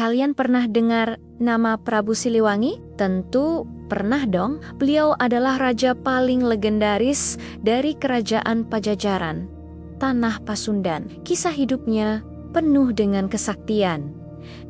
Kalian pernah dengar nama Prabu Siliwangi? Tentu pernah dong. Beliau adalah raja paling legendaris dari kerajaan Pajajaran, Tanah Pasundan. Kisah hidupnya penuh dengan kesaktian,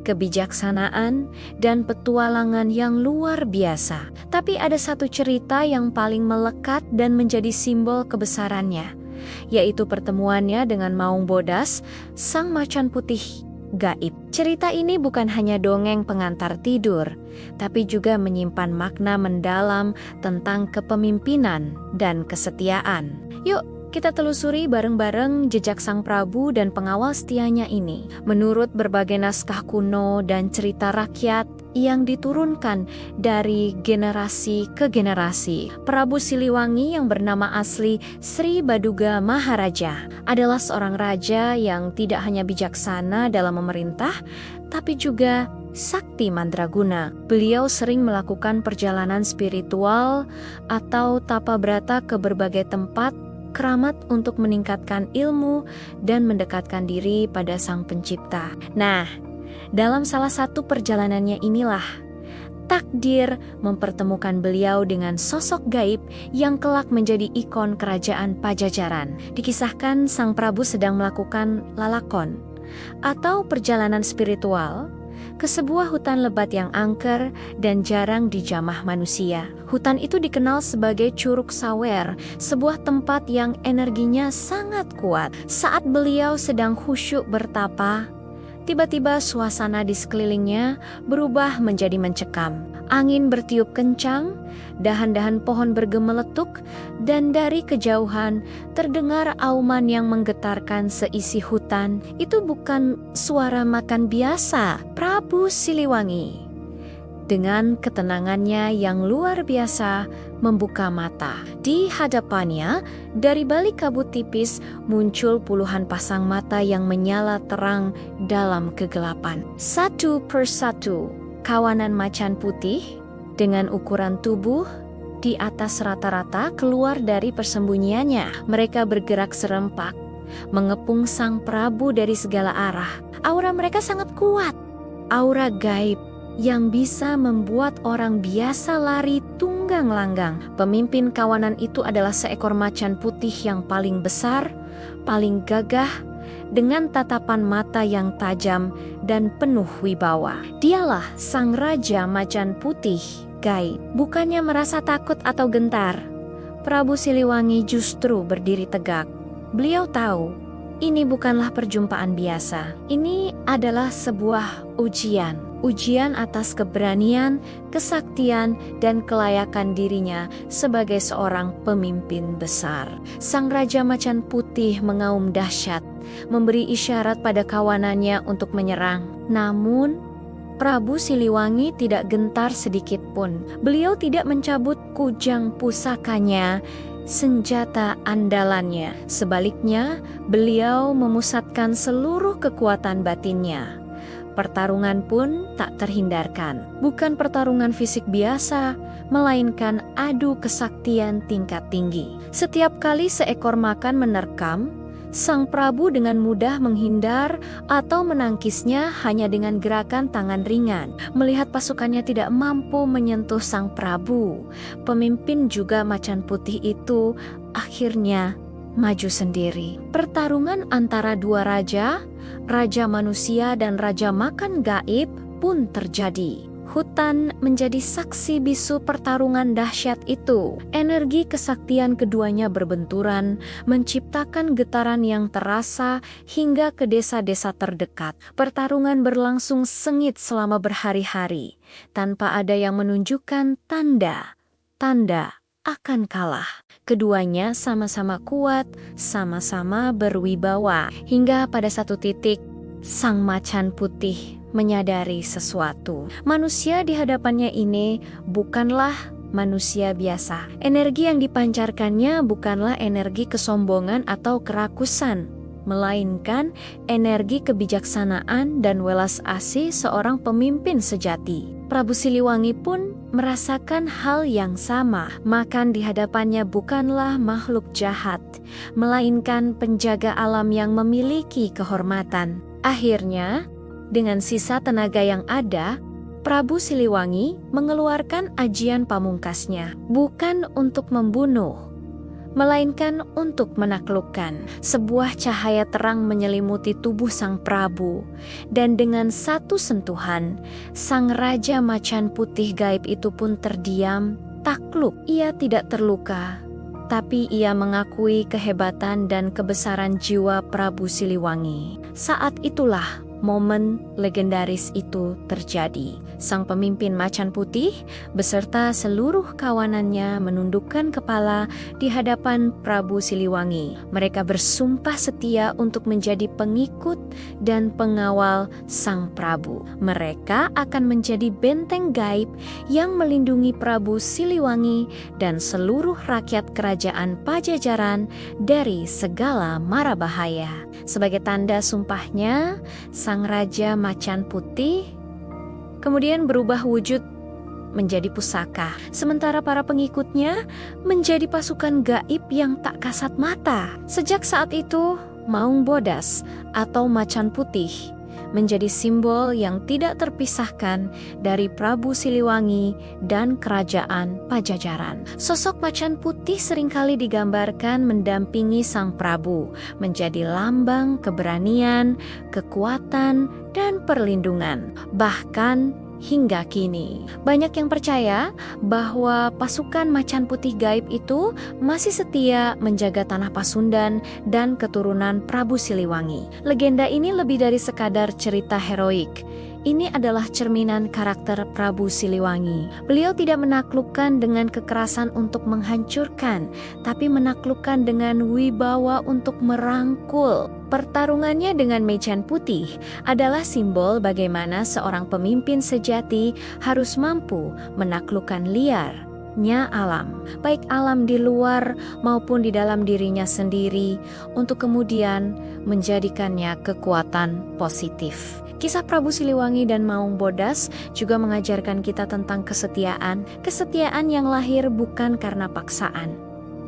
kebijaksanaan, dan petualangan yang luar biasa. Tapi ada satu cerita yang paling melekat dan menjadi simbol kebesarannya, yaitu pertemuannya dengan Maung Bodas, sang macan putih gaib. Cerita ini bukan hanya dongeng pengantar tidur, tapi juga menyimpan makna mendalam tentang kepemimpinan dan kesetiaan. Yuk, kita telusuri bareng-bareng jejak sang Prabu dan pengawal setianya ini. Menurut berbagai naskah kuno dan cerita rakyat yang diturunkan dari generasi ke generasi, Prabu Siliwangi yang bernama asli Sri Baduga Maharaja adalah seorang raja yang tidak hanya bijaksana dalam memerintah, tapi juga sakti mandraguna. Beliau sering melakukan perjalanan spiritual atau tapa brata ke berbagai tempat keramat untuk meningkatkan ilmu dan mendekatkan diri pada Sang Pencipta. Nah, dalam salah satu perjalanannya inilah takdir mempertemukan beliau dengan sosok gaib yang kelak menjadi ikon kerajaan Pajajaran. Dikisahkan Sang Prabu sedang melakukan lalakon atau perjalanan spiritual ke sebuah hutan lebat yang angker dan jarang dijamah manusia. Hutan itu dikenal sebagai Curug Sawer, sebuah tempat yang energinya sangat kuat. Saat beliau sedang khusyuk bertapa, tiba-tiba suasana di sekelilingnya berubah menjadi mencekam. Angin bertiup kencang, dahan-dahan pohon bergemeletuk, dan dari kejauhan terdengar auman yang menggetarkan seisi hutan. Itu bukan suara makan biasa. Prabu Siliwangi dengan ketenangannya yang luar biasa membuka mata. Di hadapannya, dari balik kabut tipis muncul puluhan pasang mata yang menyala terang dalam kegelapan. Satu persatu, kawanan macan putih dengan ukuran tubuh di atas rata-rata keluar dari persembunyiannya. Mereka bergerak serempak, mengepung Sang Prabu dari segala arah. Aura mereka sangat kuat, aura gaib yang bisa membuat orang biasa lari tunggang langgang. Pemimpin kawanan itu adalah seekor macan putih yang paling besar, paling gagah, dengan tatapan mata yang tajam dan penuh wibawa. Dialah sang raja macan putih gaib. Bukannya merasa takut atau gentar, Prabu Siliwangi justru berdiri tegak. Beliau tahu ini bukanlah perjumpaan biasa. Ini adalah sebuah ujian. Ujian atas keberanian, kesaktian, dan kelayakan dirinya sebagai seorang pemimpin besar. Sang Raja Macan Putih mengaum dahsyat, memberi isyarat pada kawanannya untuk menyerang. Namun, Prabu Siliwangi tidak gentar sedikit pun. Beliau tidak mencabut kujang pusakanya, senjata andalannya. Sebaliknya, beliau memusatkan seluruh kekuatan batinnya. Pertarungan pun tak terhindarkan. Bukan pertarungan fisik biasa, melainkan adu kesaktian tingkat tinggi. Setiap kali seekor makan menerkam, Sang Prabu dengan mudah menghindar atau menangkisnya hanya dengan gerakan tangan ringan. Melihat pasukannya tidak mampu menyentuh Sang Prabu, pemimpin juga macan putih itu akhirnya maju sendiri. Pertarungan antara dua raja, raja manusia dan raja makan gaib pun terjadi. Hutan menjadi saksi bisu pertarungan dahsyat itu. Energi kesaktian keduanya berbenturan, menciptakan getaran yang terasa hingga ke desa-desa terdekat. Pertarungan berlangsung sengit selama berhari-hari, tanpa ada yang menunjukkan tanda akan kalah. Keduanya sama-sama kuat, sama-sama berwibawa. Hingga pada satu titik, sang macan putih menyadari sesuatu. Manusia di hadapannya ini bukanlah manusia biasa. Energi yang dipancarkannya bukanlah energi kesombongan atau kerakusan, melainkan energi kebijaksanaan dan welas asih seorang pemimpin sejati. Prabu Siliwangi pun merasakan hal yang sama. Makan di hadapannya bukanlah makhluk jahat, melainkan penjaga alam yang memiliki kehormatan. Akhirnya, Dengan sisa tenaga yang ada, Prabu Siliwangi mengeluarkan ajian pamungkasnya, bukan untuk membunuh, melainkan untuk menaklukkan. Sebuah cahaya terang menyelimuti tubuh sang Prabu, dan dengan satu sentuhan, sang Raja Macan Putih gaib itu pun terdiam, takluk. Ia tidak terluka, tapi ia mengakui kehebatan dan kebesaran jiwa Prabu Siliwangi. Saat itulah momen legendaris itu terjadi. Sang pemimpin Macan Putih beserta seluruh kawanannya menundukkan kepala di hadapan Prabu Siliwangi. Mereka bersumpah setia untuk menjadi pengikut dan pengawal Sang Prabu. Mereka akan menjadi benteng gaib yang melindungi Prabu Siliwangi dan seluruh rakyat kerajaan Pajajaran dari segala mara bahaya. Sebagai tanda sumpahnya, Sang Raja Macan Putih kemudian berubah wujud menjadi pusaka, sementara para pengikutnya menjadi pasukan gaib yang tak kasat mata. Sejak saat itu, Maung Bodas atau Macan Putih menjadi simbol yang tidak terpisahkan dari Prabu Siliwangi dan Kerajaan Pajajaran. Sosok Macan Putih seringkali digambarkan mendampingi Sang Prabu, menjadi lambang keberanian, kekuatan, dan perlindungan. Bahkan hingga kini, banyak yang percaya bahwa pasukan Macan Putih gaib itu masih setia menjaga tanah Pasundan dan keturunan Prabu Siliwangi. Legenda ini lebih dari sekadar cerita heroik. Ini adalah cerminan karakter Prabu Siliwangi. Beliau tidak menaklukkan dengan kekerasan untuk menghancurkan, tapi menaklukkan dengan wibawa untuk merangkul. Pertarungannya dengan Macan Putih adalah simbol bagaimana seorang pemimpin sejati harus mampu menaklukkan liarnya alam, baik alam di luar maupun di dalam dirinya sendiri, untuk kemudian menjadikannya kekuatan positif. Kisah Prabu Siliwangi dan Maung Bodas juga mengajarkan kita tentang kesetiaan. Kesetiaan yang lahir bukan karena paksaan,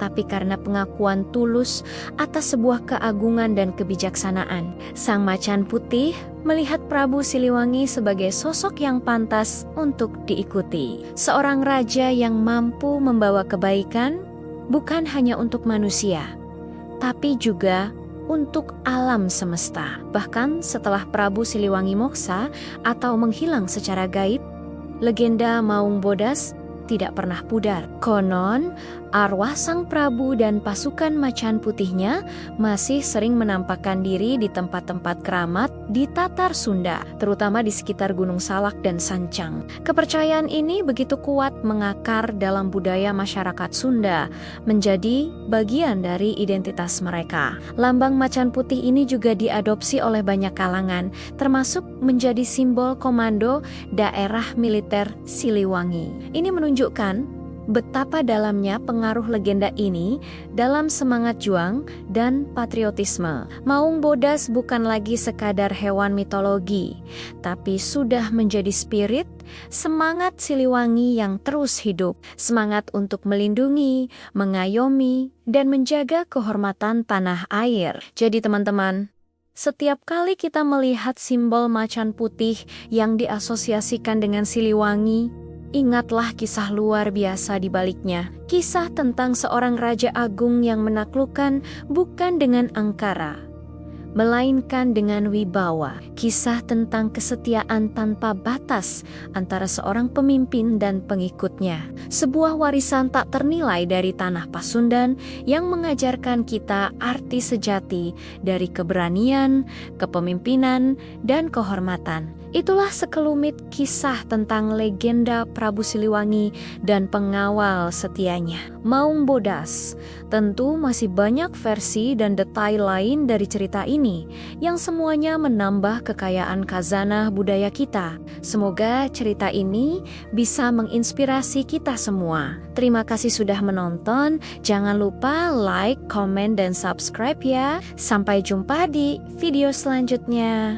tapi karena pengakuan tulus atas sebuah keagungan dan kebijaksanaan. Sang Macan Putih melihat Prabu Siliwangi sebagai sosok yang pantas untuk diikuti. Seorang raja yang mampu membawa kebaikan bukan hanya untuk manusia, tapi juga untuk alam semesta. Bahkan setelah Prabu Siliwangi moksa atau menghilang secara gaib, legenda Maung Bodas tidak pernah pudar. Konon, arwah Sang Prabu dan pasukan Macan Putihnya masih sering menampakkan diri di tempat-tempat keramat di Tatar Sunda, terutama di sekitar Gunung Salak dan Sancang. Kepercayaan ini begitu kuat mengakar dalam budaya masyarakat Sunda, menjadi bagian dari identitas mereka. Lambang Macan Putih ini juga diadopsi oleh banyak kalangan, termasuk menjadi simbol komando daerah militer Siliwangi. Ini menunjukkan betapa dalamnya pengaruh legenda ini dalam semangat juang dan patriotisme. Maung Bodas bukan lagi sekadar hewan mitologi, tapi sudah menjadi spirit, semangat Siliwangi yang terus hidup, semangat untuk melindungi, mengayomi, dan menjaga kehormatan tanah air. Jadi teman-teman, setiap kali kita melihat simbol Macan Putih yang diasosiasikan dengan Siliwangi, ingatlah kisah luar biasa di baliknya. Kisah tentang seorang raja agung yang menaklukkan bukan dengan angkara, melainkan dengan wibawa. Kisah tentang kesetiaan tanpa batas antara seorang pemimpin dan pengikutnya. Sebuah warisan tak ternilai dari tanah Pasundan yang mengajarkan kita arti sejati dari keberanian, kepemimpinan, dan kehormatan. Itulah sekelumit kisah tentang legenda Prabu Siliwangi dan pengawal setianya, Maung Bodas. Tentu masih banyak versi dan detail lain dari cerita ini, yang semuanya menambah kekayaan khazanah budaya kita. Semoga cerita ini bisa menginspirasi kita semua. Terima kasih sudah menonton. Jangan lupa like, comment, dan subscribe ya. Sampai jumpa di video selanjutnya.